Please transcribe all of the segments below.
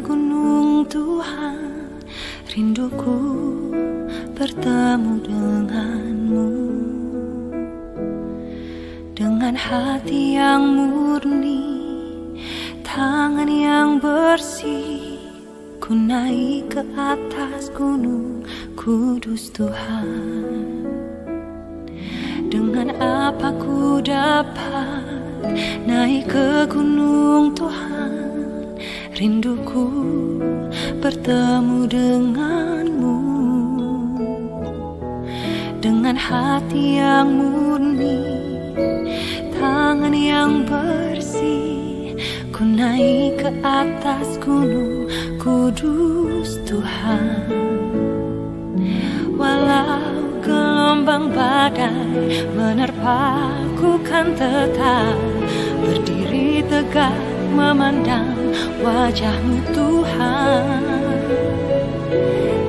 gunung Tuhan, rinduku bertemu denganmu. Dengan hati yang murni, tangan yang bersih, ku naik ke atas gunung kudus Tuhan. Dengan apa ku dapat naik ke gunung Tuhan, rinduku bertemu denganmu. Dengan hati yang murni, tangan yang bersih, ku naik ke atas gunung kudus Tuhan. Walau gelombang badai menerpaku, kan tetap berdiri tegak memandang wajah-Mu Tuhan.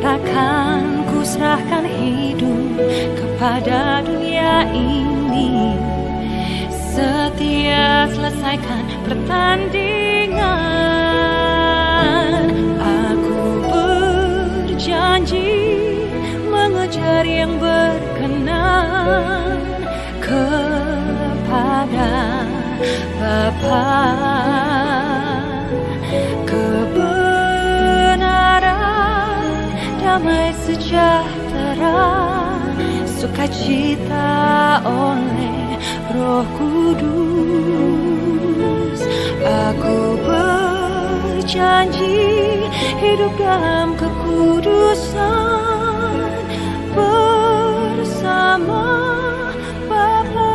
Takkan ku serahkan hidup kepada dunia ini, setia selesaikan pertandingan. Aku berjanji mengejar yang berkenan kepada Bapa. Kebenaran, damai sejahtera, sukacita oleh Roh Kudus. Aku berjanji hidup dalam kekudusan bersama Bapa.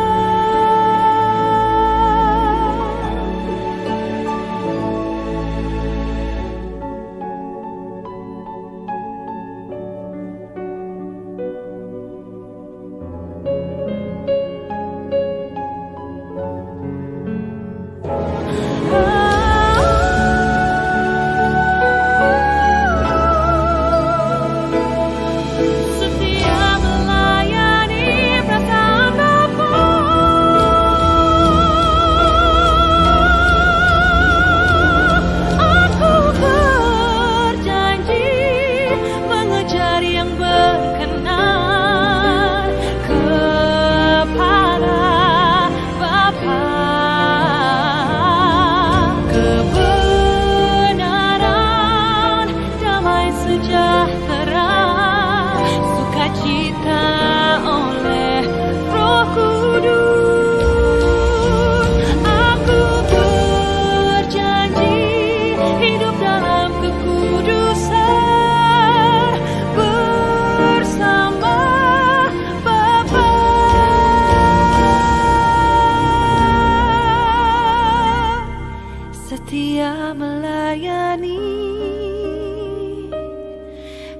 Setia melayani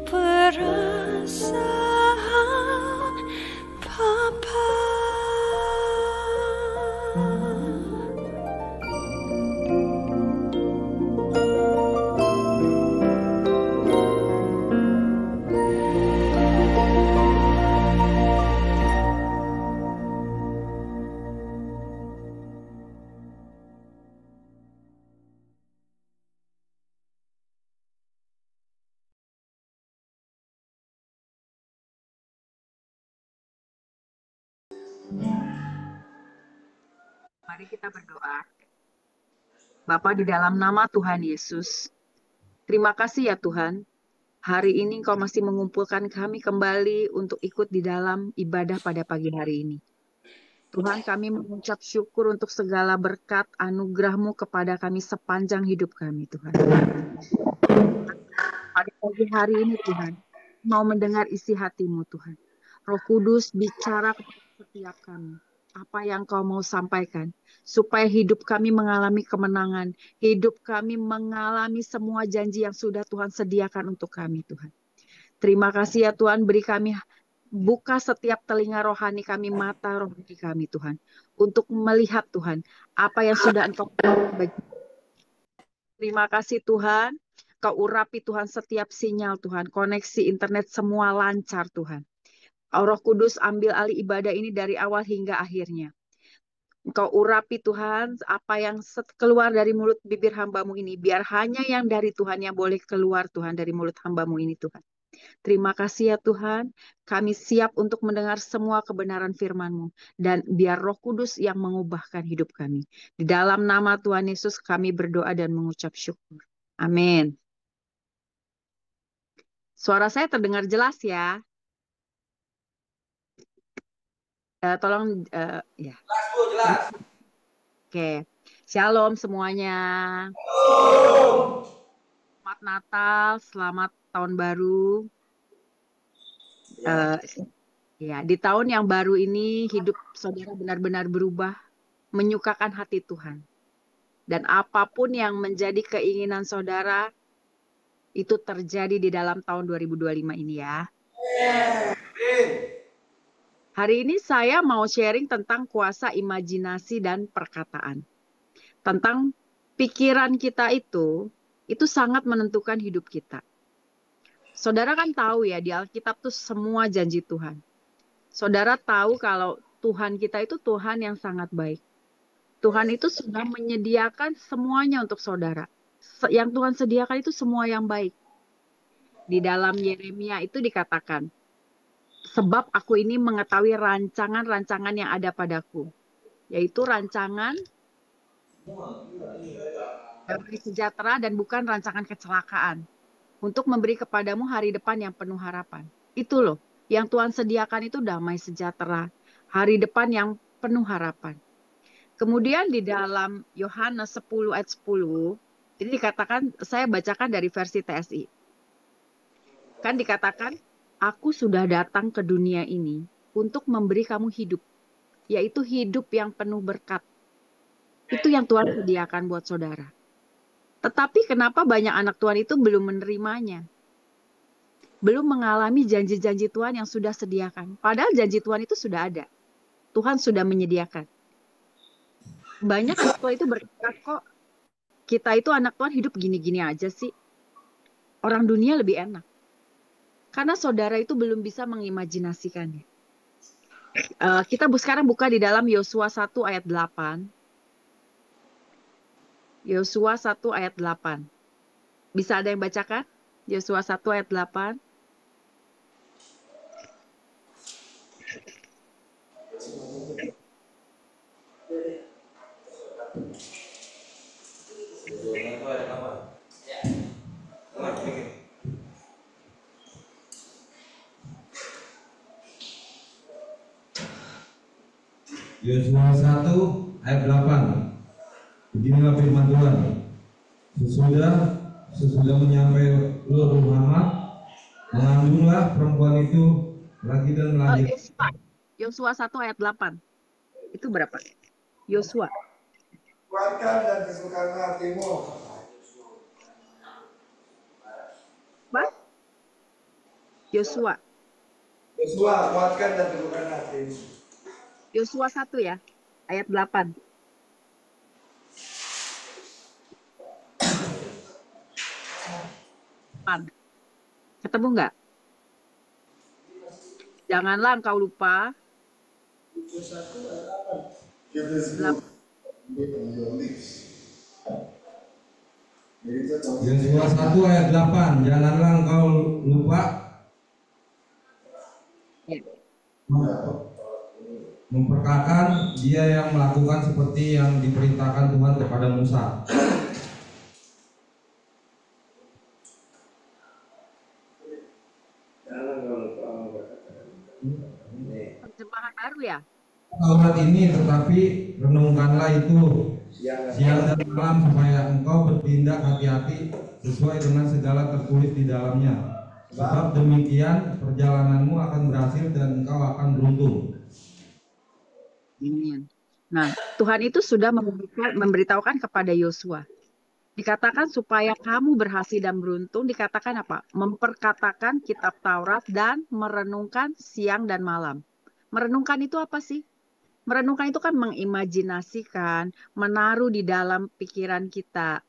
perasaan Bapa. Mari kita berdoa. Bapa, di dalam nama Tuhan Yesus, terima kasih ya Tuhan. Hari ini Engkau masih mengumpulkan kami kembali untuk ikut di dalam ibadah pada pagi hari ini. Tuhan, kami mengucap syukur untuk segala berkat anugerah-Mu kepada kami sepanjang hidup kami, Tuhan. Pada pagi hari ini, Tuhan, mau mendengar isi hati-Mu, Tuhan. Roh Kudus bicara kepada setiap kami. Apa yang Kau mau sampaikan, supaya hidup kami mengalami kemenangan, hidup kami mengalami semua janji yang sudah Tuhan sediakan untuk kami, Tuhan. Terima kasih ya Tuhan, beri kami, buka setiap telinga rohani kami, mata rohani kami, Tuhan, untuk melihat Tuhan, apa yang sudah Engkau bagi. Terima kasih Tuhan, Kau urapi Tuhan setiap sinyal Tuhan, koneksi internet semua lancar Tuhan. Roh Kudus ambil alih ibadah ini dari awal hingga akhirnya. Engkau urapi Tuhan apa yang keluar dari mulut bibir hambamu ini. Biar hanya yang dari Tuhan yang boleh keluar Tuhan dari mulut hambamu ini Tuhan. Terima kasih ya Tuhan, kami siap untuk mendengar semua kebenaran firman-Mu. Dan biar Roh Kudus yang mengubahkan hidup kami. Di dalam nama Tuhan Yesus kami berdoa dan mengucap syukur. Amin. Suara saya terdengar jelas ya? Tolong, ya. Jelas. Oke. Shalom semuanya. Selamat Natal, selamat Tahun Baru. Ya, di tahun yang baru ini hidup saudara benar-benar berubah, menyukakan hati Tuhan. Dan apapun yang menjadi keinginan saudara, itu terjadi di dalam tahun 2025 ini ya. Hari ini saya mau sharing tentang kuasa imajinasi dan perkataan. Tentang pikiran kita itu sangat menentukan hidup kita. Saudara kan tahu ya, di Alkitab tuh semua janji Tuhan. Saudara tahu kalau Tuhan kita itu Tuhan yang sangat baik. Tuhan itu sudah menyediakan semuanya untuk saudara. Yang Tuhan sediakan itu semua yang baik. Di dalam Yeremia itu dikatakan, sebab aku ini mengetahui rancangan-rancangan yang ada padaku. Yaitu rancangan damai sejahtera dan bukan rancangan kecelakaan. Untuk memberi kepadamu hari depan yang penuh harapan. Itu loh. Yang Tuhan sediakan itu damai sejahtera, hari depan yang penuh harapan. Kemudian di dalam Yohanes 10 ayat 10, ini dikatakan, saya bacakan dari versi TSI. Kan dikatakan, aku sudah datang ke dunia ini untuk memberi kamu hidup, yaitu hidup yang penuh berkat. Itu yang Tuhan sediakan buat saudara. Tetapi kenapa banyak anak Tuhan itu belum menerimanya? Belum mengalami janji-janji Tuhan yang sudah sediakan. Padahal janji Tuhan itu sudah ada. Tuhan sudah menyediakan. Banyak anak Tuhan itu berkata, kok kita itu anak Tuhan hidup gini-gini aja sih. Orang dunia lebih enak. Karena saudara itu belum bisa mengimajinasikannya. Kita sekarang buka di dalam Yosua 1 ayat 8. Yosua 1 ayat 8. Bisa ada yang bacakan? Yosua 1 ayat 8. Yosua 1 ayat 8. Beginilah firman Tuhan. Sesudah menyampai Lur Muhammad, mengandunglah perempuan itu lagi dan melahirkan. Yosua 1 ayat 8. Itu berapa? Yosua. Kuatkan dan teguhkan hatimu. Apa? Yosua. Yosua, kuatkan dan teguhkan hatimu. Yosua 1 ya, ayat 8. Ketemu nggak? Janganlah engkau lupa. Yosua 1 ayat 8. Janganlah engkau lupa memperkakan dia yang melakukan seperti yang diperintahkan Tuhan kepada Musa. Terjemahan baru ya? Taurat ini, tetapi renungkanlah itu siang dan malam supaya engkau bertindak hati-hati sesuai dengan segala tertulis di dalamnya. Sebab demikian perjalananmu akan berhasil dan engkau akan beruntung. Amin. Nah, Tuhan itu sudah memberitahukan kepada Yosua. Dikatakan supaya kamu berhasil dan beruntung, dikatakan apa? Memperkatakan kitab Taurat dan merenungkan siang dan malam. Merenungkan itu apa sih? Merenungkan itu kan mengimajinasikan, menaruh di dalam pikiran kita.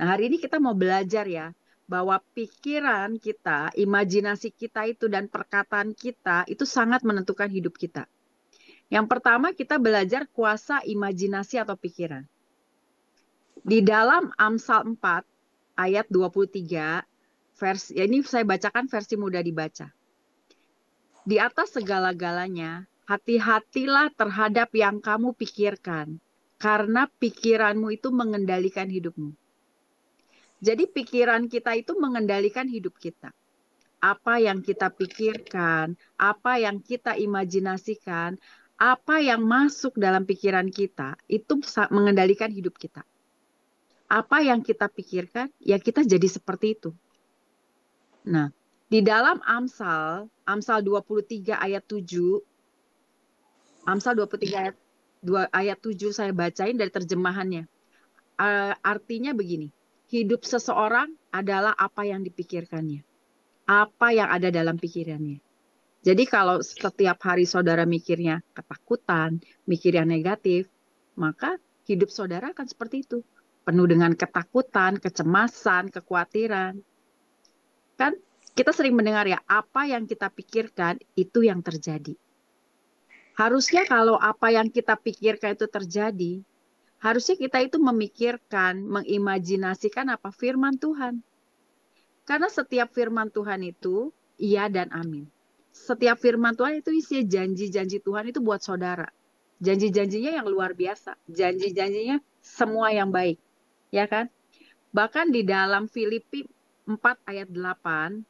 Nah, hari ini kita mau belajar ya, bahwa pikiran kita, imajinasi kita itu dan perkataan kita itu sangat menentukan hidup kita. Yang pertama kita belajar kuasa imajinasi atau pikiran. Di dalam Amsal 4 ayat 23, ini saya bacakan versi mudah dibaca. Di atas segala-galanya, hati-hatilah terhadap yang kamu pikirkan, karena pikiranmu itu mengendalikan hidupmu. Jadi pikiran kita itu mengendalikan hidup kita. Apa yang kita pikirkan, apa yang kita imajinasikan, apa yang masuk dalam pikiran kita, itu mengendalikan hidup kita. Apa yang kita pikirkan, ya kita jadi seperti itu. Nah, di dalam Amsal 23 ayat 7, Amsal 23 ayat 7 saya bacain dari terjemahannya. Artinya begini, hidup seseorang adalah apa yang dipikirkannya. Apa yang ada dalam pikirannya. Jadi kalau setiap hari saudara mikirnya ketakutan, mikir yang negatif, maka hidup saudara akan seperti itu. Penuh dengan ketakutan, kecemasan, kekhawatiran. Kan kita sering mendengar ya, apa yang kita pikirkan itu yang terjadi. Harusnya kalau apa yang kita pikirkan itu terjadi, harusnya kita itu memikirkan, mengimajinasikan apa firman Tuhan. Karena setiap firman Tuhan itu iya dan amin. Setiap firman Tuhan itu isi janji-janji Tuhan itu buat saudara. Janji-janjinya yang luar biasa. Janji-janjinya semua yang baik. Ya kan? Bahkan di dalam Filipi 4 ayat 8.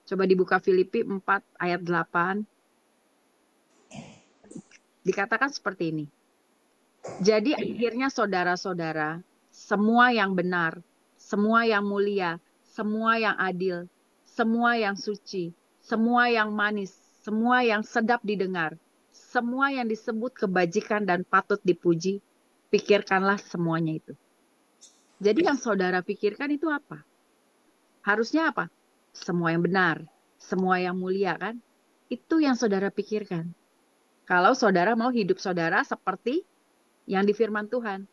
Coba dibuka Filipi 4 ayat 8. Dikatakan seperti ini. Jadi akhirnya saudara-saudara, semua yang benar, semua yang mulia, semua yang adil, semua yang suci, semua yang manis, semua yang sedap didengar, semua yang disebut kebajikan dan patut dipuji, pikirkanlah semuanya itu. Jadi yang saudara pikirkan itu apa? Harusnya apa? Semua yang benar, semua yang mulia kan? Itu yang saudara pikirkan. Kalau saudara mau hidup saudara seperti yang di firman Tuhan.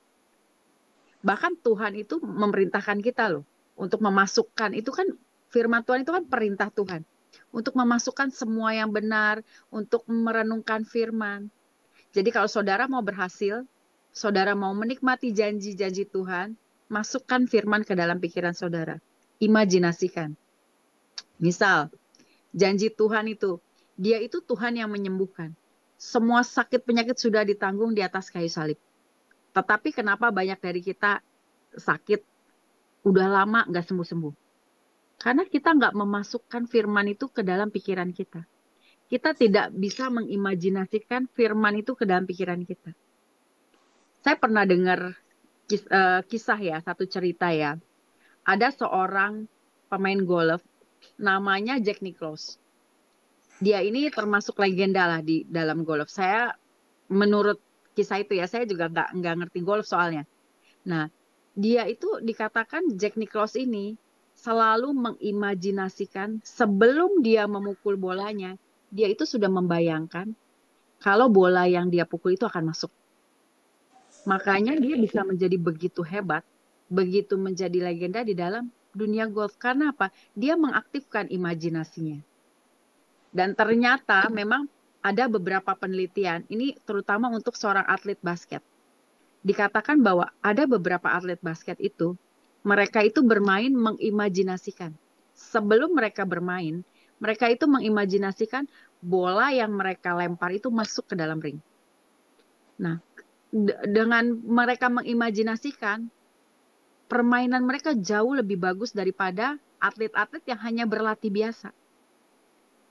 Bahkan Tuhan itu memerintahkan kita loh. Untuk memasukkan, itu kan firman Tuhan itu kan perintah Tuhan. Untuk memasukkan semua yang benar, untuk merenungkan firman. Jadi kalau saudara mau berhasil, saudara mau menikmati janji-janji Tuhan, masukkan firman ke dalam pikiran saudara. Imajinasikan. Misal, janji Tuhan itu, dia itu Tuhan yang menyembuhkan. Semua sakit penyakit sudah ditanggung di atas kayu salib. Tetapi kenapa banyak dari kita sakit udah lama nggak sembuh-sembuh? Karena kita nggak memasukkan firman itu ke dalam pikiran kita. Kita tidak bisa mengimajinasikan firman itu ke dalam pikiran kita. Saya pernah dengar kisah ya, satu cerita ya. Ada seorang pemain golf, namanya Jack Nicklaus. Dia ini termasuk legenda lah di dalam golf. Saya menurut kisah itu ya, saya juga nggak ngerti golf soalnya. Nah, dia itu dikatakan Jack Nicklaus ini selalu mengimajinasikan sebelum dia memukul bolanya, dia itu sudah membayangkan kalau bola yang dia pukul itu akan masuk. Makanya dia bisa menjadi begitu hebat, begitu menjadi legenda di dalam dunia golf. Karena apa? Dia mengaktifkan imajinasinya. Dan ternyata memang ada beberapa penelitian, ini terutama untuk seorang atlet basket. Dikatakan bahwa ada beberapa atlet basket itu, mereka itu bermain mengimajinasikan. Sebelum mereka bermain, mereka itu mengimajinasikan bola yang mereka lempar itu masuk ke dalam ring. Nah, dengan mereka mengimajinasikan, permainan mereka jauh lebih bagus daripada atlet-atlet yang hanya berlatih biasa.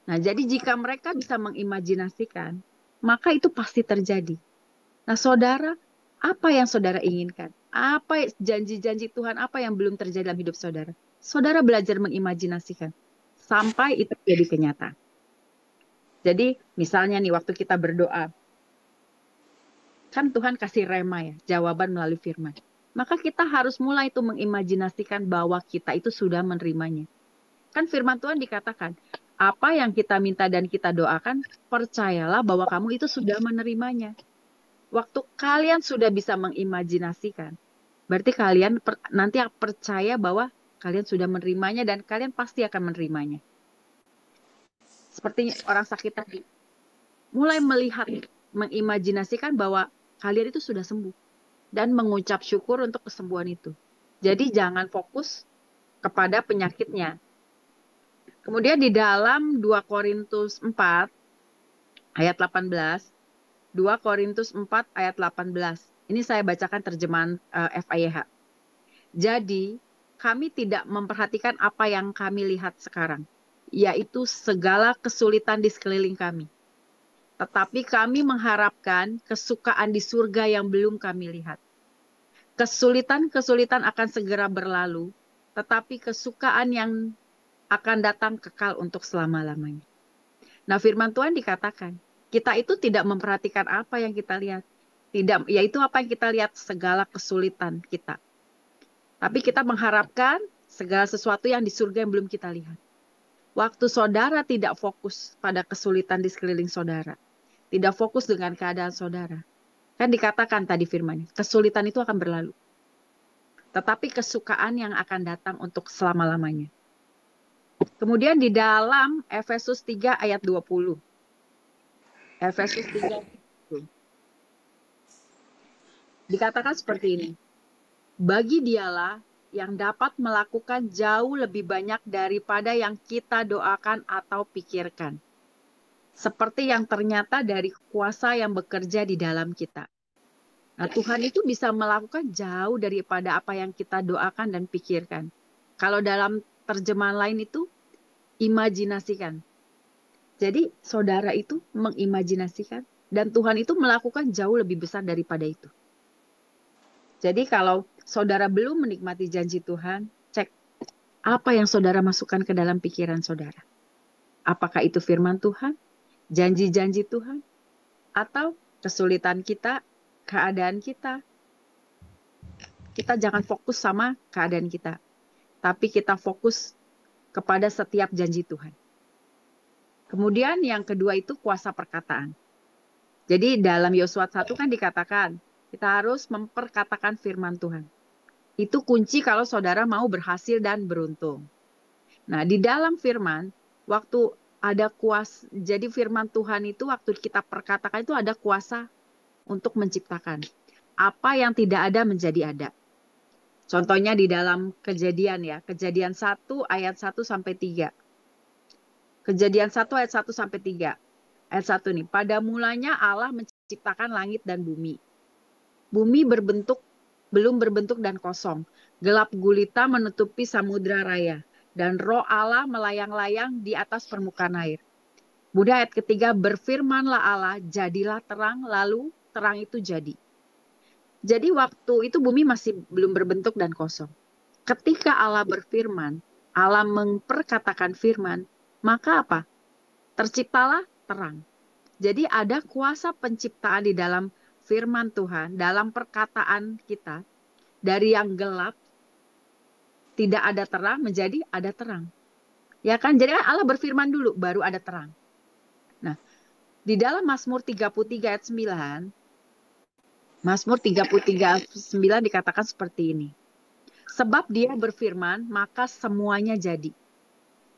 Nah, jadi jika mereka bisa mengimajinasikan, maka itu pasti terjadi. Nah, saudara, apa yang saudara inginkan? Apa janji-janji Tuhan, apa yang belum terjadi dalam hidup saudara? Saudara belajar mengimajinasikan sampai itu jadi kenyataan. Jadi misalnya nih waktu kita berdoa, kan Tuhan kasih rema ya, jawaban melalui firman. Maka kita harus mulai itu mengimajinasikan bahwa kita itu sudah menerimanya. Kan firman Tuhan dikatakan, apa yang kita minta dan kita doakan, percayalah bahwa kamu itu sudah menerimanya. Waktu kalian sudah bisa mengimajinasikan, berarti kalian nanti percaya bahwa kalian sudah menerimanya dan kalian pasti akan menerimanya. Seperti orang sakit tadi, mulai melihat mengimajinasikan bahwa kalian itu sudah sembuh dan mengucap syukur untuk kesembuhan itu. Jadi jangan fokus kepada penyakitnya. Kemudian di dalam 2 Korintus 4 ayat 18, 2 Korintus 4 ayat 18. Ini saya bacakan terjemahan FIYH. Jadi, kami tidak memperhatikan apa yang kami lihat sekarang, yaitu segala kesulitan di sekeliling kami. Tetapi kami mengharapkan kesukaan di surga yang belum kami lihat. Kesulitan-kesulitan akan segera berlalu, tetapi kesukaan yang akan datang kekal untuk selama-lamanya. Nah, firman Tuhan dikatakan, kita itu tidak memperhatikan apa yang kita lihat. Tidak, yaitu apa yang kita lihat, segala kesulitan kita. Tapi kita mengharapkan segala sesuatu yang di surga yang belum kita lihat. Waktu saudara tidak fokus pada kesulitan di sekeliling saudara, tidak fokus dengan keadaan saudara. Kan dikatakan tadi firman-Nya, kesulitan itu akan berlalu. Tetapi kesukaan yang akan datang untuk selama-lamanya. Kemudian di dalam Efesus 3 ayat 20. Efesus 3 dikatakan seperti ini. Bagi dialah yang dapat melakukan jauh lebih banyak daripada yang kita doakan atau pikirkan. Seperti yang ternyata dari kuasa yang bekerja di dalam kita. Nah, Tuhan itu bisa melakukan jauh daripada apa yang kita doakan dan pikirkan. Kalau dalam terjemahan lain itu, imajinasikan. Jadi, saudara itu mengimajinasikan. Dan Tuhan itu melakukan jauh lebih besar daripada itu. Jadi, kalau saudara belum menikmati janji Tuhan, cek apa yang saudara masukkan ke dalam pikiran saudara. Apakah itu firman Tuhan, janji-janji Tuhan, atau kesulitan kita, keadaan kita. Kita jangan fokus sama keadaan kita, tapi kita fokus kepada setiap janji Tuhan. Kemudian yang kedua itu kuasa perkataan. Jadi dalam Yosua 1 kan dikatakan, kita harus memperkatakan firman Tuhan. Itu kunci kalau saudara mau berhasil dan beruntung. Nah, di dalam firman, waktu ada kuasa, jadi firman Tuhan itu waktu kita perkatakan itu ada kuasa untuk menciptakan. Apa yang tidak ada menjadi ada. Contohnya di dalam Kejadian ya, Kejadian 1 ayat 1 sampai 3. Kejadian 1 ayat 1 sampai 3. Ayat 1 nih, pada mulanya Allah menciptakan langit dan bumi. Bumi belum berbentuk dan kosong. Gelap gulita menutupi samudra raya. Dan roh Allah melayang-layang di atas permukaan air. Kemudian ayat ketiga, berfirmanlah Allah, jadilah terang, lalu terang itu jadi. Jadi waktu itu bumi masih belum berbentuk dan kosong. Ketika Allah berfirman, Allah memperkatakan firman, maka apa? Terciptalah terang. Jadi ada kuasa penciptaan di dalam firman Tuhan, dalam perkataan kita, dari yang gelap, tidak ada terang, menjadi ada terang. Ya kan? Jadi Allah berfirman dulu, baru ada terang. Nah, di dalam Mazmur 33 ayat 9, Mazmur 33 ayat 9 dikatakan seperti ini. Sebab dia berfirman, maka semuanya jadi.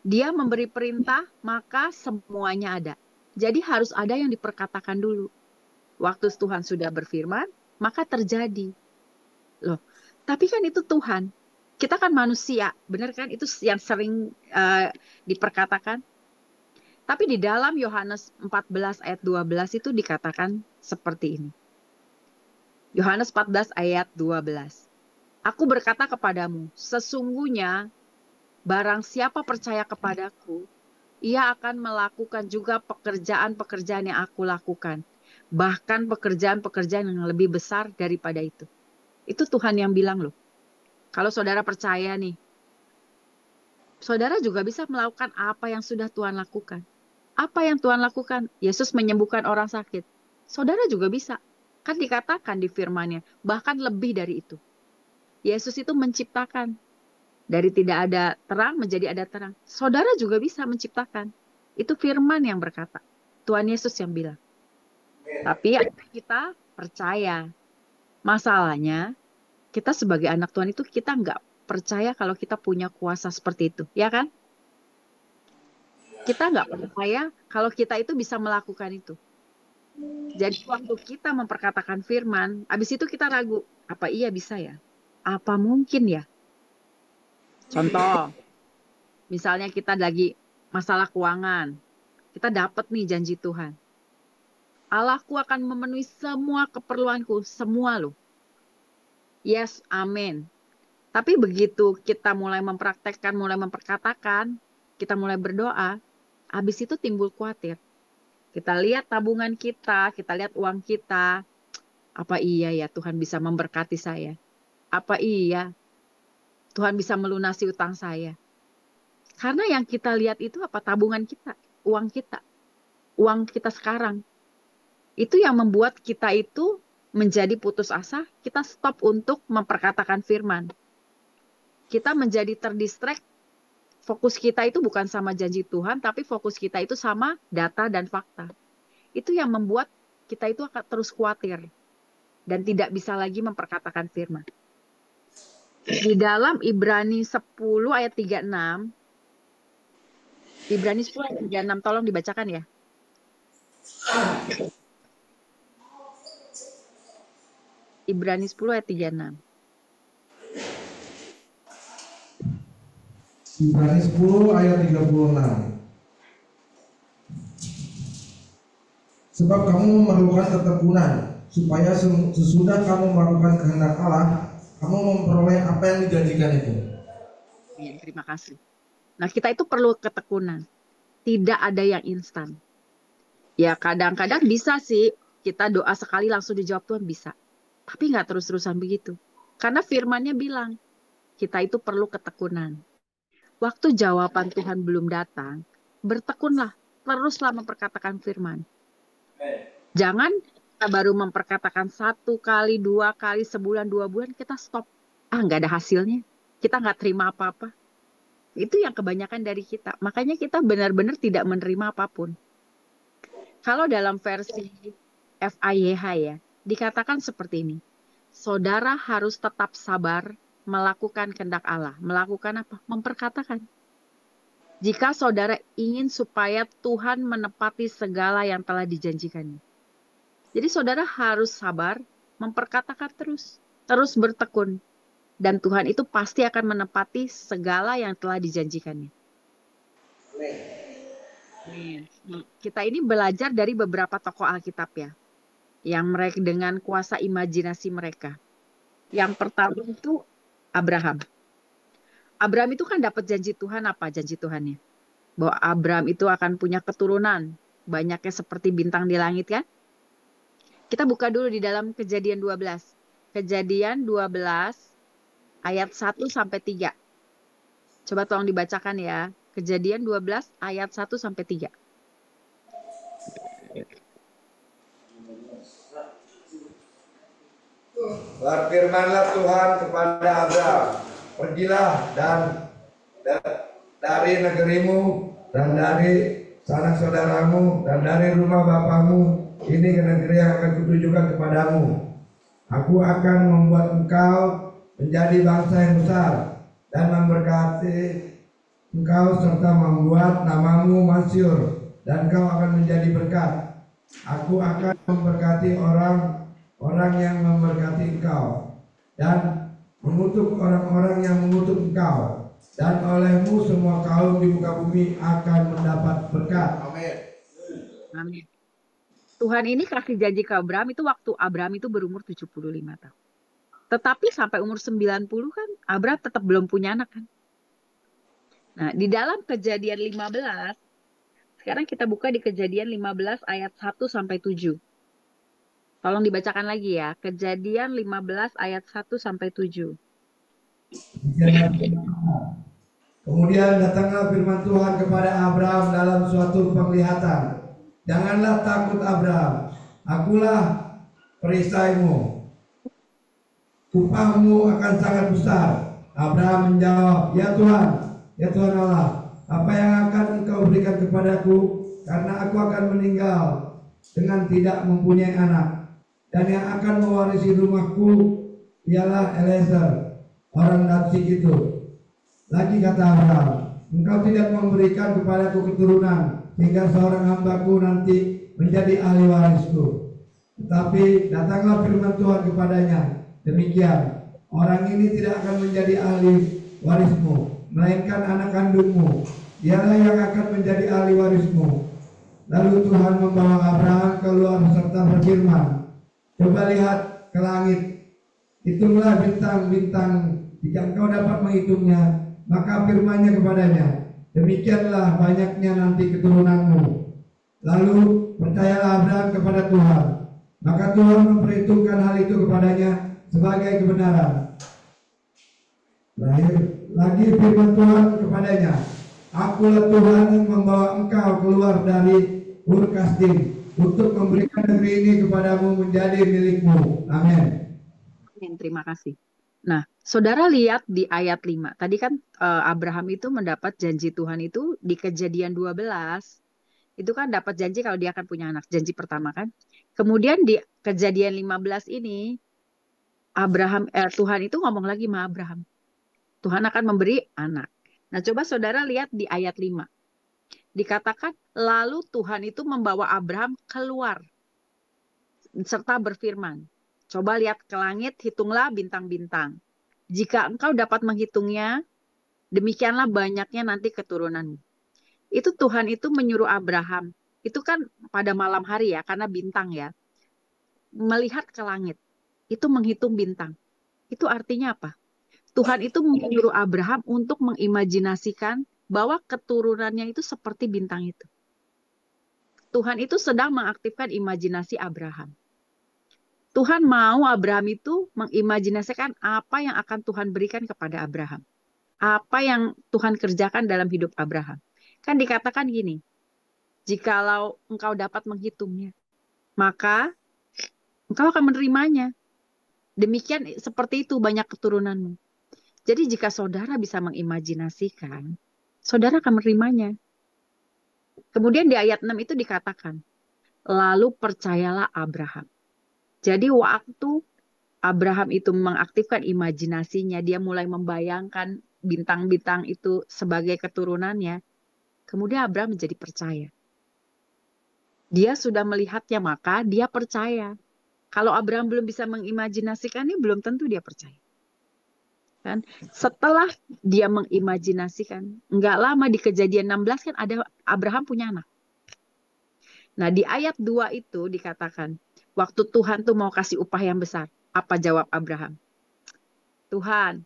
Dia memberi perintah, maka semuanya ada. Jadi harus ada yang diperkatakan dulu. Waktu Tuhan sudah berfirman, maka terjadi. Loh, tapi kan itu Tuhan. Kita kan manusia, benar kan? Itu yang sering diperkatakan. Tapi di dalam Yohanes 14 ayat 12 itu dikatakan seperti ini. Yohanes 14 ayat 12. Aku berkata kepadamu, sesungguhnya barang siapa percaya kepadaku, ia akan melakukan juga pekerjaan-pekerjaan yang aku lakukan. Bahkan pekerjaan-pekerjaan yang lebih besar daripada itu. Itu Tuhan yang bilang loh. Kalau saudara percaya nih, saudara juga bisa melakukan apa yang sudah Tuhan lakukan. Apa yang Tuhan lakukan? Yesus menyembuhkan orang sakit. Saudara juga bisa. Kan dikatakan di firman-Nya, bahkan lebih dari itu. Yesus itu menciptakan. Dari tidak ada terang menjadi ada terang. Saudara juga bisa menciptakan. Itu firman yang berkata. Tuhan Yesus yang bilang. Tapi kita percaya. Masalahnya, kita sebagai anak Tuhan itu kita nggak percaya kalau kita punya kuasa seperti itu. Ya kan? Kita nggak percaya kalau kita itu bisa melakukan itu. Jadi waktu kita memperkatakan firman, habis itu kita ragu, apa iya bisa ya? Apa mungkin ya? Contoh, misalnya kita lagi masalah keuangan, kita dapat nih janji Tuhan. Allahku akan memenuhi semua keperluanku, semua loh. Yes, amin. Tapi begitu kita mulai mempraktekkan, mulai memperkatakan, kita mulai berdoa, habis itu timbul khawatir. Kita lihat tabungan kita lihat uang kita. Apa iya ya Tuhan bisa memberkati saya? Apa iya Tuhan bisa melunasi utang saya? Karena yang kita lihat itu apa? Tabungan kita, uang kita sekarang. Itu yang membuat kita itu menjadi putus asa, kita stop untuk memperkatakan firman. Kita menjadi terdistract, fokus kita itu bukan sama janji Tuhan, tapi fokus kita itu sama data dan fakta. Itu yang membuat kita itu akan terus khawatir dan tidak bisa lagi memperkatakan firman. Di dalam Ibrani 10 ayat 36, Ibrani 10 ayat 36, tolong dibacakan ya. Ibrani 10 ayat 36. Ibrani 10 ayat 36. Sebab kamu memerlukan ketekunan, supaya sesudah kamu melakukan kehendak Allah, kamu memperoleh apa yang dijanjikan itu. Ya, terima kasih. Nah, kita itu perlu ketekunan. Tidak ada yang instan. Ya, kadang-kadang bisa sih kita doa sekali langsung dijawab Tuhan, bisa. Tapi nggak terus-terusan begitu. Karena firman-Nya bilang, kita itu perlu ketekunan. Waktu jawaban Tuhan belum datang, bertekunlah, teruslah memperkatakan firman. Jangan kita baru memperkatakan 1 kali, 2 kali, sebulan, 2 bulan, kita stop. Nggak ada hasilnya. Kita nggak terima apa-apa. Itu yang kebanyakan dari kita. Makanya kita benar-benar tidak menerima apapun. Kalau dalam versi FIYH ya, dikatakan seperti ini. Saudara harus tetap sabar melakukan kehendak Allah. Melakukan apa? Memperkatakan. Jika saudara ingin supaya Tuhan menepati segala yang telah dijanjikannya. Jadi saudara harus sabar, memperkatakan terus. Terus bertekun. Dan Tuhan itu pasti akan menepati segala yang telah dijanjikannya. Kita ini belajar dari beberapa tokoh Alkitab ya. Yang mereka dengan kuasa imajinasi mereka. Yang pertama itu Abraham. Abraham itu kan dapat janji Tuhan, apa janji Tuhannya? Bahwa Abraham itu akan punya keturunan. Banyaknya seperti bintang di langit kan? Kita buka dulu di dalam Kejadian 12. Kejadian 12 ayat 1 sampai 3. Coba tolong dibacakan ya. Kejadian 12 ayat 1 sampai 3. Berfirmanlah Tuhan kepada Abraham, pergilah dari negerimu dan dari sanak saudaramu dan dari rumah bapamu ini ke negeri yang akan kutunjukkan kepadamu. Aku akan membuat engkau menjadi bangsa yang besar dan memberkati engkau serta membuat namamu masyhur dan engkau akan menjadi berkat. Aku akan memberkati orang yang memberkati engkau dan mengutuk orang-orang yang mengutuk engkau, dan olehmu semua kaum di muka bumi akan mendapat berkat. Amin. Amin. Tuhan ini kasih janji ke Abraham itu waktu Abraham itu berumur 75 tahun. Tetapi sampai umur 90 kan Abraham tetap belum punya anak kan. Nah, di dalam Kejadian 15, sekarang kita buka di Kejadian 15 ayat 1 sampai 7. Tolong dibacakan lagi ya. Kejadian 15 ayat 1 sampai 7. Kemudian datanglah firman Tuhan kepada Abraham dalam suatu penglihatan. Janganlah takut Abraham, akulah perisaimu. Upahmu akan sangat besar. Abraham menjawab, ya Tuhan Allah, apa yang akan engkau berikan kepadaku? Karena aku akan meninggal dengan tidak mempunyai anak. Dan yang akan mewarisi rumahku ialah Eliezer, orang Datsik itu. Lagi kata Abraham, engkau tidak memberikan kepadaku keturunan, hingga seorang hambaku nanti menjadi ahli warisku. Tetapi datanglah firman Tuhan kepadanya, demikian, orang ini tidak akan menjadi ahli warismu, melainkan anak kandungmu, dialah yang akan menjadi ahli warismu. Lalu Tuhan membawa Abraham keluar serta berfirman, coba lihat ke langit, hitunglah bintang-bintang, jika engkau dapat menghitungnya. Maka firman-Nya kepadanya, demikianlah banyaknya nanti keturunanmu. Lalu percayalah Abraham kepada Tuhan, maka Tuhan memperhitungkan hal itu kepadanya sebagai kebenaran. Lagi firman Tuhan kepadanya, akulah Tuhan yang membawa engkau keluar dari Ur Kasdim untuk memberikan negeri ini kepadamu menjadi milikmu. Amin. Terima kasih. Nah, saudara lihat di ayat 5. Tadi kan Abraham itu mendapat janji Tuhan itu di Kejadian 12. Itu kan dapat janji kalau dia akan punya anak. Janji pertama kan. Kemudian di Kejadian 15 ini Tuhan itu ngomong lagi sama Abraham. Tuhan akan memberi anak. Nah, coba saudara lihat di ayat 5. Dikatakan lalu Tuhan itu membawa Abraham keluar serta berfirman, coba lihat ke langit, hitunglah bintang-bintang. Jika engkau dapat menghitungnya, demikianlah banyaknya nanti keturunanmu. Itu Tuhan itu menyuruh Abraham. Itu kan pada malam hari ya, karena bintang ya. Melihat ke langit. Itu menghitung bintang. Itu artinya apa? Tuhan itu menyuruh Abraham untuk mengimajinasikan bahwa keturunannya itu seperti bintang itu. Tuhan itu sedang mengaktifkan imajinasi Abraham. Tuhan mau Abraham itu mengimajinasikan apa yang akan Tuhan berikan kepada Abraham. Apa yang Tuhan kerjakan dalam hidup Abraham. Kan dikatakan gini, jikalau engkau dapat menghitungnya, maka engkau akan menerimanya. Demikian seperti itu banyak keturunanmu. Jadi jika saudara bisa mengimajinasikan, saudara akan menerimanya. Kemudian di ayat 6 itu dikatakan, lalu percayalah Abraham. Jadi waktu Abraham itu mengaktifkan imajinasinya, dia mulai membayangkan bintang-bintang itu sebagai keturunannya. Kemudian Abraham menjadi percaya. Dia sudah melihatnya, maka dia percaya. Kalau Abraham belum bisa mengimajinasikannya, belum tentu dia percaya. Kan? Setelah dia mengimajinasikan, enggak lama di Kejadian 16 kan ada Abraham punya anak. Nah di ayat 2 itu dikatakan, waktu Tuhan tuh mau kasih upah yang besar. Apa jawab Abraham? Tuhan,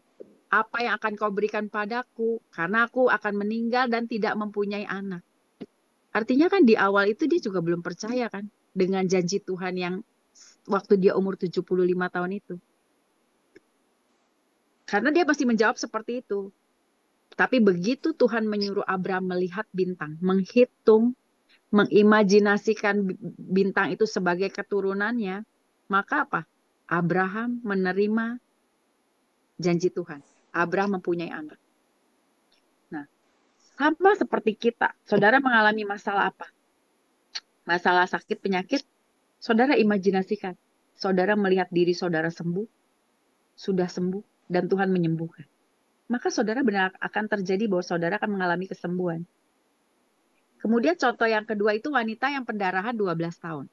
apa yang akan kau berikan padaku? Karena aku akan meninggal dan tidak mempunyai anak. Artinya kan di awal itu dia juga belum percaya kan. Dengan janji Tuhan yang waktu dia umur 75 tahun itu. Karena dia pasti menjawab seperti itu. Tapi begitu Tuhan menyuruh Abraham melihat bintang, menghitung, mengimajinasikan bintang itu sebagai keturunannya, maka apa? Abraham menerima janji Tuhan. Abraham mempunyai anak. Nah, sama seperti kita. Saudara mengalami masalah apa? Masalah sakit, penyakit. Saudara imajinasikan. Saudara melihat diri saudara sembuh. Sudah sembuh. Dan Tuhan menyembuhkan. Maka saudara benar akan terjadi bahwa saudara akan mengalami kesembuhan. Kemudian contoh yang kedua itu wanita yang pendarahan 12 tahun.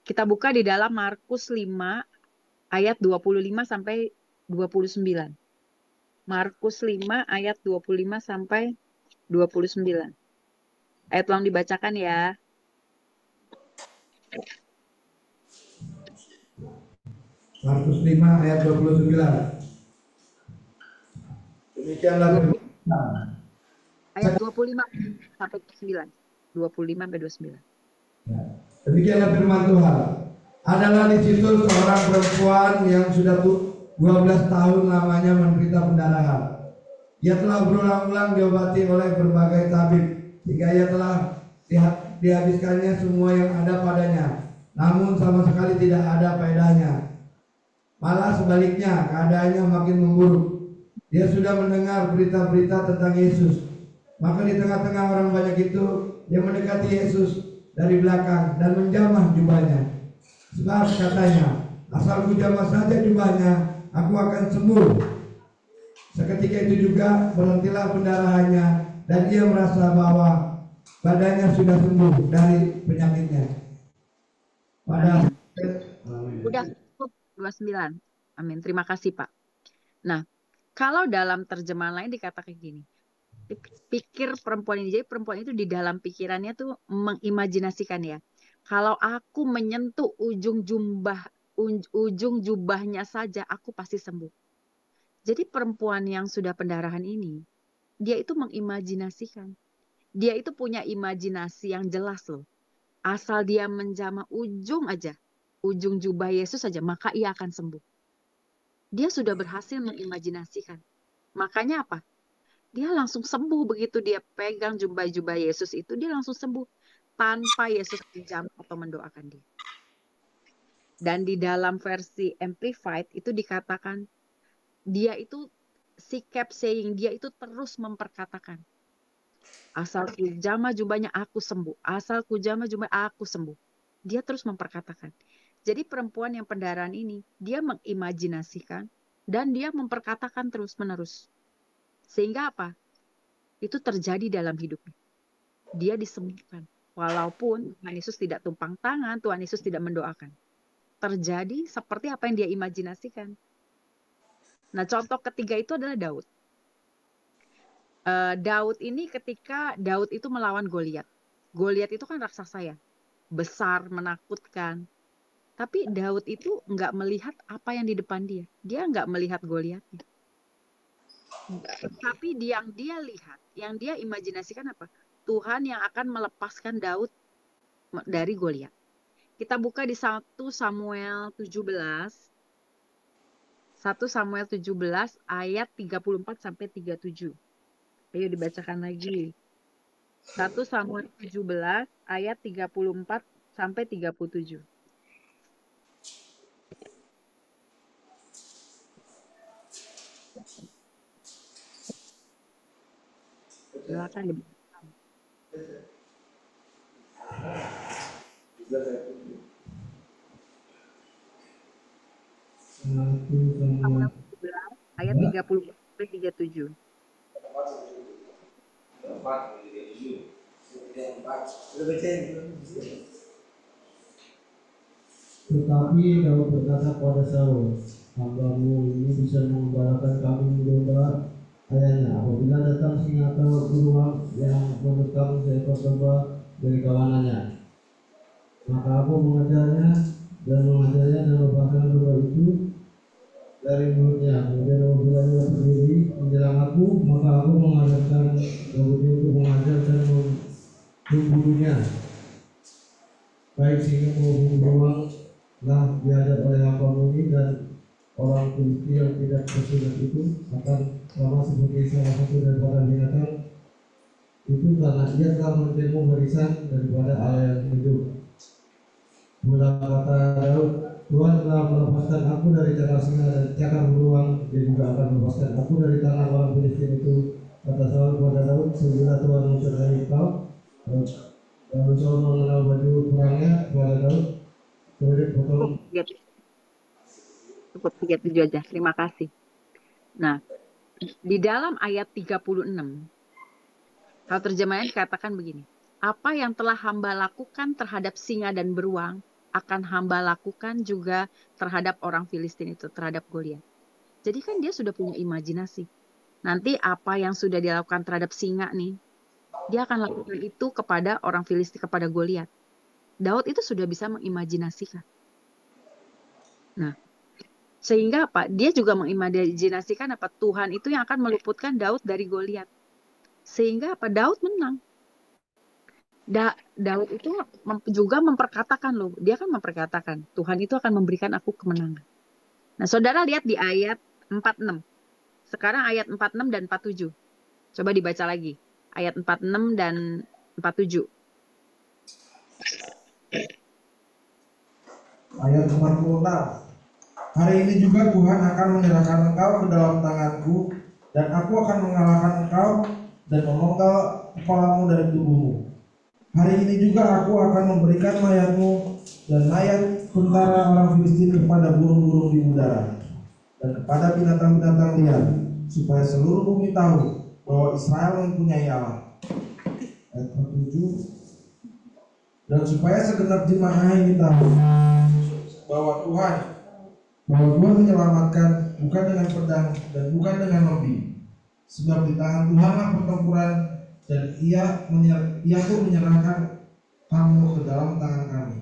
Kita buka di dalam Markus 5 ayat 25 sampai 29. Markus 5 ayat 25 sampai 29. Ayat tolong dibacakan ya. Markus 5 ayat 29. Demikianlah Ayat 25 sampai 9. 25 sampai 29. Demikianlah firman Tuhan. Adalah di situ seorang perempuan yang sudah 12 tahun lamanya menderita pendarahan. Ia telah berulang-ulang diobati oleh berbagai tabib, hingga ia telah dihabiskannya semua yang ada padanya. Namun sama sekali tidak ada faedahnya. Malah sebaliknya, keadaannya makin memburuk. Dia sudah mendengar berita-berita tentang Yesus. Maka di tengah-tengah orang banyak itu, dia mendekati Yesus dari belakang dan menjamah jubahnya. Sebab katanya, asal ku jamah saja jubahnya, aku akan sembuh. Seketika itu juga berhentilah pendarahannya, dan ia merasa bahwa badannya sudah sembuh dari penyakitnya. Pada Udah cukup 29. Amin. Terima kasih, Pak. Nah, kalau dalam terjemahan lain dikatakan gini. Pikir perempuan ini, jadi perempuan itu di dalam pikirannya tuh mengimajinasikan ya. Kalau aku menyentuh ujung jubahnya saja, aku pasti sembuh. Jadi perempuan yang sudah pendarahan ini, dia itu mengimajinasikan. Dia itu punya imajinasi yang jelas loh. Asal dia menjamah ujung aja, ujung jubah Yesus saja, maka ia akan sembuh. Dia sudah berhasil mengimajinasikan. Makanya apa? Dia langsung sembuh begitu dia pegang jubah Yesus itu, dia langsung sembuh tanpa Yesus menjamah atau mendoakan dia. Dan di dalam versi Amplified itu dikatakan, dia itu, she kept saying, dia itu terus memperkatakan, asal ku jamah jubahnya aku sembuh, asal ku jamah jubahnya aku sembuh. Dia terus memperkatakan. Jadi perempuan yang pendarahan ini, dia mengimajinasikan dan dia memperkatakan terus menerus. Sehingga apa? Itu terjadi dalam hidupnya. Dia disembuhkan. Walaupun Tuhan Yesus tidak tumpang tangan, Tuhan Yesus tidak mendoakan. Terjadi seperti apa yang dia imajinasikan. Nah, contoh ketiga itu adalah Daud. Daud ini ketika Daud itu melawan Goliat. Goliat itu kan raksasa ya. Besar, menakutkan. Tapi Daud itu nggak melihat apa yang di depan dia. Dia nggak melihat Goliatnya. Tapi yang dia lihat, yang dia imajinasikan apa? Tuhan yang akan melepaskan Daud dari Goliat. Kita buka di 1 Samuel 17. 1 Samuel 17 ayat 34 sampai 37. Ayo dibacakan lagi. 1 Samuel 17 ayat 34 sampai 37. Silakan dibacakan. Samuel 17 ayat 34 sampai 37. Tetapi Daud berkata kepada Saul, "Hambamu ini bisa mengembalakan kambing domba ayahnya. Apabila datang singa atau beruang yang menerkam seekor domba dari kawanannya, maka aku mengejarnya dan melepaskan domba itu dari mulutnya. Kemudian apabila dia berdiri menjelang aku, maka aku mengarahkan Daud untuk mengajar dan membunuhnya. Baik singa maupun beruang lah dihadap oleh hambamu ini, dan orang Filisti yang tidak bersunat itu akan sama seperti salah satu daripada binatang itu, karena ia telah menerima warisan daripada Allah yang hidup." Mula kata Daud, "Tuhan telah melepaskan aku dari cakar singa dan cakar beruang, dia juga akan melepaskan aku dari tangan orang Filistin itu." Kata Saul kepada Daud, "Sesudah Tuhan mencerahai kau." Lalu Saul mengenal baju perangnya kepada Daud. Kemudian potong. Cukup 37 aja. Terima kasih. Nah, di dalam ayat 36, kalau terjemahannya dikatakan begini, apa yang telah hamba lakukan terhadap singa dan beruang, akan hamba lakukan juga terhadap orang Filistin itu, terhadap Goliat. Jadi kan dia sudah punya imajinasi. Nanti apa yang sudah dilakukan terhadap singa nih, dia akan lakukan itu kepada orang Filistin, kepada Goliat. Daud itu sudah bisa mengimajinasikan. Nah, sehingga apa? Dia juga mengimajinasikan apa? Tuhan itu yang akan meluputkan Daud dari Goliat. Sehingga apa? Daud menang. Daud itu juga memperkatakan loh. Dia kan memperkatakan, Tuhan itu akan memberikan aku kemenangan. Nah, saudara lihat di ayat 46. Sekarang ayat 46 dan 47. Coba dibaca lagi. Ayat 46 dan 47. ayat 46. Hari ini juga Tuhan akan menyerahkan engkau ke dalam tanganku, dan aku akan mengalahkan engkau dan memenggal kepalamu dari tubuhmu. Hari ini juga aku akan memberikan mayatmu dan mayat tentara orang Filistin kepada burung-burung di udara dan kepada binatang-binatang liar, supaya seluruh bumi tahu bahwa Israel mempunyai Allah. ayat 47. Dan supaya segenap jemaah ini tahu bahwa Tuhan menyelamatkan bukan dengan pedang dan bukan dengan api, sebab di tangan Tuhanlah pertempuran, dan ia pun menyerahkan kamu ke dalam tangan kami.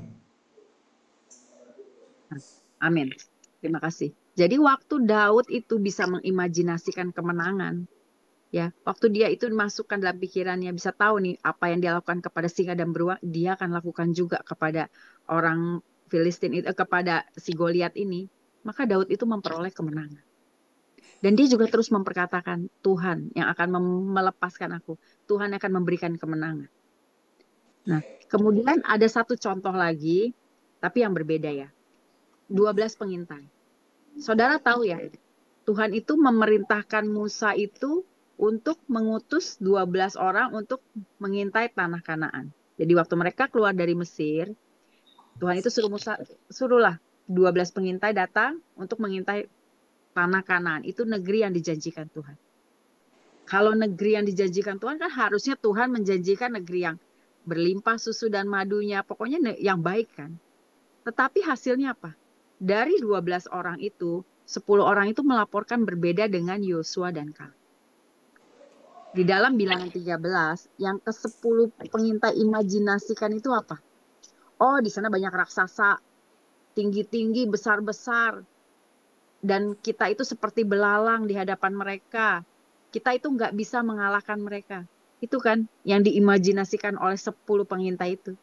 Amin. Terima kasih. Jadi waktu Daud itu bisa mengimajinasikan kemenangan, ya, waktu dia itu dimasukkan dalam pikirannya, bisa tahu nih apa yang dia lakukan kepada singa dan beruang, dia akan lakukan juga kepada orang Filistin itu, kepada si Goliat ini. Maka Daud itu memperoleh kemenangan. Dan dia juga terus memperkatakan, Tuhan yang akan melepaskan aku. Tuhan akan memberikan kemenangan. Nah, kemudian ada satu contoh lagi, tapi yang berbeda ya. 12 pengintai. Saudara tahu ya, Tuhan itu memerintahkan Musa itu untuk mengutus 12 orang untuk mengintai tanah Kanaan. Jadi waktu mereka keluar dari Mesir, Tuhan itu suruh Musa, suruhlah 12 pengintai datang untuk mengintai tanah Kanaan. Itu negeri yang dijanjikan Tuhan. Kalau negeri yang dijanjikan Tuhan kan harusnya Tuhan menjanjikan negeri yang berlimpah susu dan madunya, pokoknya yang baik kan. Tetapi hasilnya apa? Dari 12 orang itu, 10 orang itu melaporkan berbeda dengan Yosua dan Kaleb. Di dalam Bilangan 13, yang ke-10 pengintai imajinasikan itu apa? Oh, di sana banyak raksasa, tinggi-tinggi, besar-besar. Dan kita itu seperti belalang di hadapan mereka. Kita itu nggak bisa mengalahkan mereka. Itu kan yang diimajinasikan oleh 10 pengintai itu.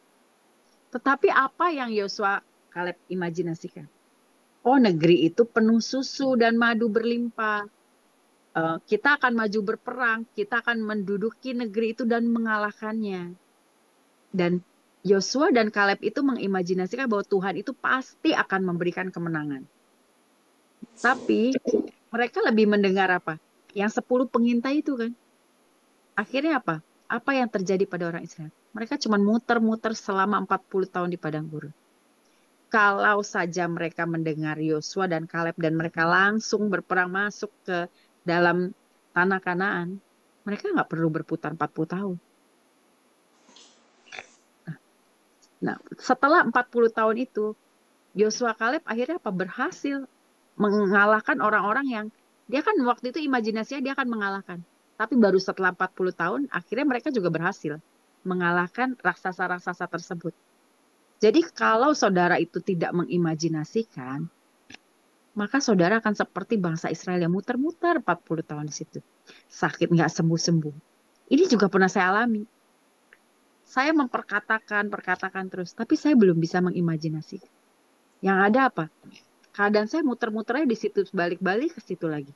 Tetapi apa yang Yosua Kaleb imajinasikan? Oh, negeri itu penuh susu dan madu berlimpah. Kita akan maju berperang, kita akan menduduki negeri itu dan mengalahkannya. Dan Yosua dan Kaleb itu mengimajinasikan bahwa Tuhan itu pasti akan memberikan kemenangan. Tapi mereka lebih mendengar apa? Yang 10 pengintai itu kan. Akhirnya apa? Apa yang terjadi pada orang Israel? Mereka cuma muter-muter selama 40 tahun di padang gurun. Kalau saja mereka mendengar Yosua dan Kaleb dan mereka langsung berperang masuk ke dalam tanah Kanaan, mereka nggak perlu berputar 40 tahun. Nah, setelah 40 tahun itu, Yosua Kaleb akhirnya apa? Berhasil mengalahkan orang-orang yang dia kan waktu itu imajinasinya dia akan mengalahkan. Tapi baru setelah 40 tahun, akhirnya mereka juga berhasil mengalahkan raksasa-raksasa tersebut. Jadi kalau saudara itu tidak mengimajinasikan, maka saudara akan seperti bangsa Israel yang muter-muter 40 tahun di situ. Sakit nggak sembuh-sembuh. Ini juga pernah saya alami. Saya perkatakan terus, tapi saya belum bisa mengimajinasikan. Yang ada apa? Keadaan saya muter-muternya di situ, balik-balik ke situ lagi.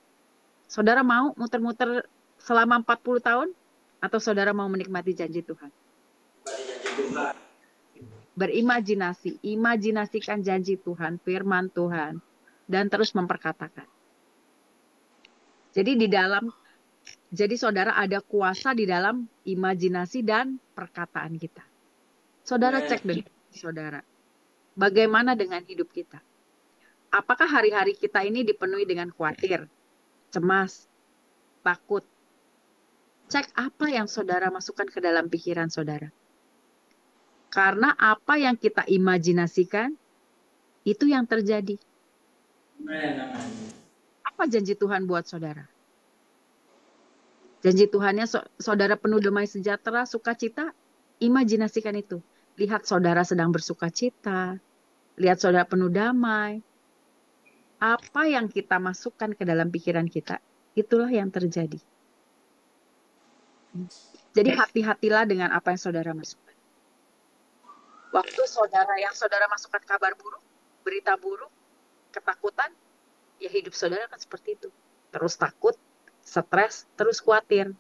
Saudara mau muter-muter selama 40 tahun? Atau saudara mau menikmati janji Tuhan? Berimajinasi, imajinasikan janji Tuhan, firman Tuhan, dan terus memperkatakan. Jadi saudara ada kuasa di dalam imajinasi dan perkataan kita. Saudara cek dengan saudara, bagaimana dengan hidup kita? Apakah hari-hari kita ini dipenuhi dengan khawatir, cemas, takut? Cek apa yang saudara masukkan ke dalam pikiran saudara. Karena apa yang kita imajinasikan, itu yang terjadi. Apa janji Tuhan buat saudara? Janji Tuhannya saudara penuh damai sejahtera, sukacita, imajinasikan itu. Lihat saudara sedang bersukacita, lihat saudara penuh damai. Apa yang kita masukkan ke dalam pikiran kita, itulah yang terjadi. Jadi hati-hatilah dengan apa yang saudara masukkan. Waktu saudara masukkan kabar buruk, berita buruk, ketakutan, ya hidup saudara kan seperti itu. Terus takut, stres, terus khawatir.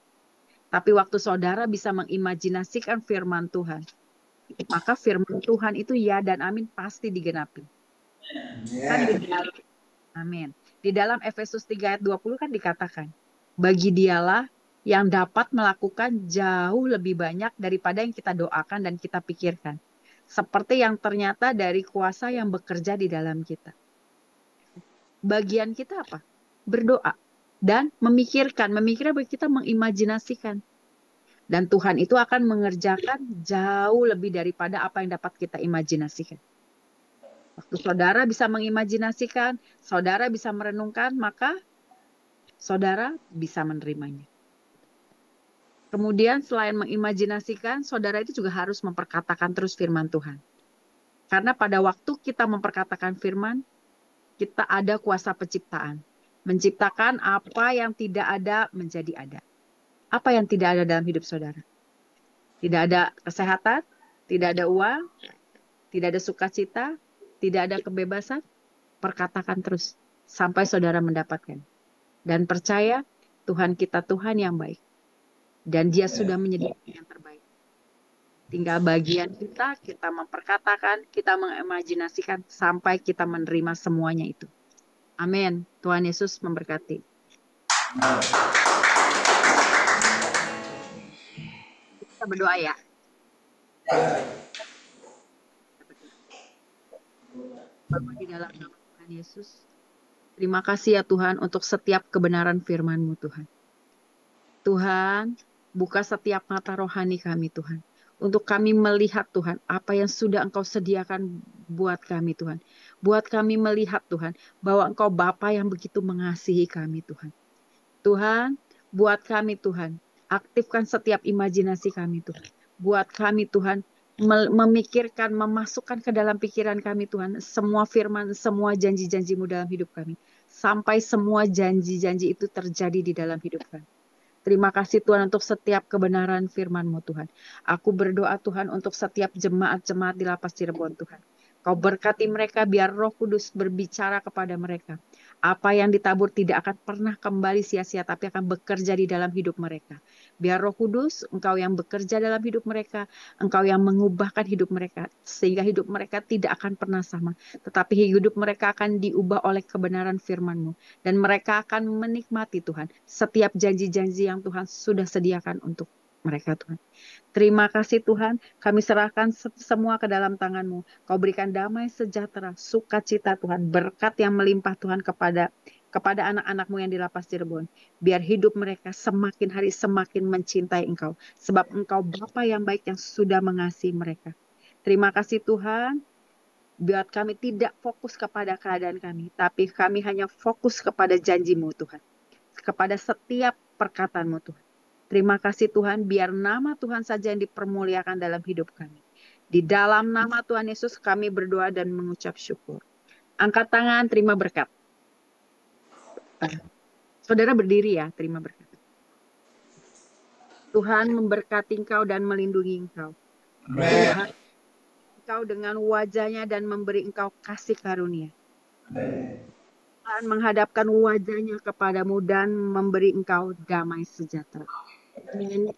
Tapi waktu saudara bisa mengimajinasikan firman Tuhan, maka firman Tuhan itu ya dan amin pasti digenapi. Kan amin. Di dalam Efesus 3 ayat 20 kan dikatakan, bagi dialah yang dapat melakukan jauh lebih banyak daripada yang kita doakan dan kita pikirkan. Seperti yang ternyata dari kuasa yang bekerja di dalam kita. Bagian kita apa? Berdoa dan memikirkan bahwa kita mengimajinasikan. Dan Tuhan itu akan mengerjakan jauh lebih daripada apa yang dapat kita imajinasikan. Waktu saudara bisa mengimajinasikan, saudara bisa merenungkan, maka saudara bisa menerimanya. Kemudian selain mengimajinasikan, saudara itu juga harus memperkatakan terus firman Tuhan. Karena pada waktu kita memperkatakan firman, kita ada kuasa penciptaan. Menciptakan apa yang tidak ada menjadi ada. Apa yang tidak ada dalam hidup saudara? Tidak ada kesehatan, tidak ada uang, tidak ada sukacita, tidak ada kebebasan. Perkatakan terus sampai saudara mendapatkan. Dan percaya Tuhan kita Tuhan yang baik. Dan Dia sudah menyediakan yang terbaik. Tinggal bagian kita memperkatakan, kita mengimajinasikan sampai kita menerima semuanya itu. Amin. Tuhan Yesus memberkati. Kita berdoa ya. Bapa di dalam nama Tuhan Yesus, terima kasih ya Tuhan untuk setiap kebenaran firman-Mu Tuhan. Tuhan, buka setiap mata rohani kami Tuhan. Untuk kami melihat Tuhan, apa yang sudah Engkau sediakan buat kami Tuhan. Buat kami melihat Tuhan, bahwa Engkau Bapa yang begitu mengasihi kami Tuhan. Tuhan, buat kami Tuhan, aktifkan setiap imajinasi kami Tuhan. Buat kami Tuhan, memikirkan, memasukkan ke dalam pikiran kami Tuhan, semua firman, semua janji-janji-Mu dalam hidup kami. Sampai semua janji-janji itu terjadi di dalam hidup kami. Terima kasih Tuhan untuk setiap kebenaran firman-Mu Tuhan. Aku berdoa Tuhan untuk setiap jemaat-jemaat di Lapas Cirebon Tuhan. Kau berkati mereka biar Roh Kudus berbicara kepada mereka. Apa yang ditabur tidak akan pernah kembali sia-sia tapi akan bekerja di dalam hidup mereka. Biar Roh Kudus, Engkau yang bekerja dalam hidup mereka, Engkau yang mengubahkan hidup mereka sehingga hidup mereka tidak akan pernah sama, tetapi hidup mereka akan diubah oleh kebenaran firman-Mu dan mereka akan menikmati Tuhan setiap janji-janji yang Tuhan sudah sediakan untuk mereka Tuhan. Terima kasih Tuhan, kami serahkan semua ke dalam tangan-Mu. Kau berikan damai sejahtera, sukacita Tuhan, berkat yang melimpah Tuhan kepada anak-anak-Mu yang di Lapas Cirebon. Biar hidup mereka semakin hari semakin mencintai Engkau. Sebab Engkau Bapa yang baik yang sudah mengasihi mereka. Terima kasih Tuhan, buat kami tidak fokus kepada keadaan kami, tapi kami hanya fokus kepada janji-Mu Tuhan. Kepada setiap perkataan-Mu Tuhan. Terima kasih Tuhan, biar nama Tuhan saja yang dipermuliakan dalam hidup kami. Di dalam nama Tuhan Yesus kami berdoa dan mengucap syukur. Angkat tangan, terima berkat. Saudara berdiri ya, terima berkat. Tuhan memberkati engkau dan melindungi engkau. Tuhan engkau dengan wajahnya dan memberi engkau kasih karunia. Tuhan menghadapkan wajahnya kepadamu dan memberi engkau damai sejahtera. Amin.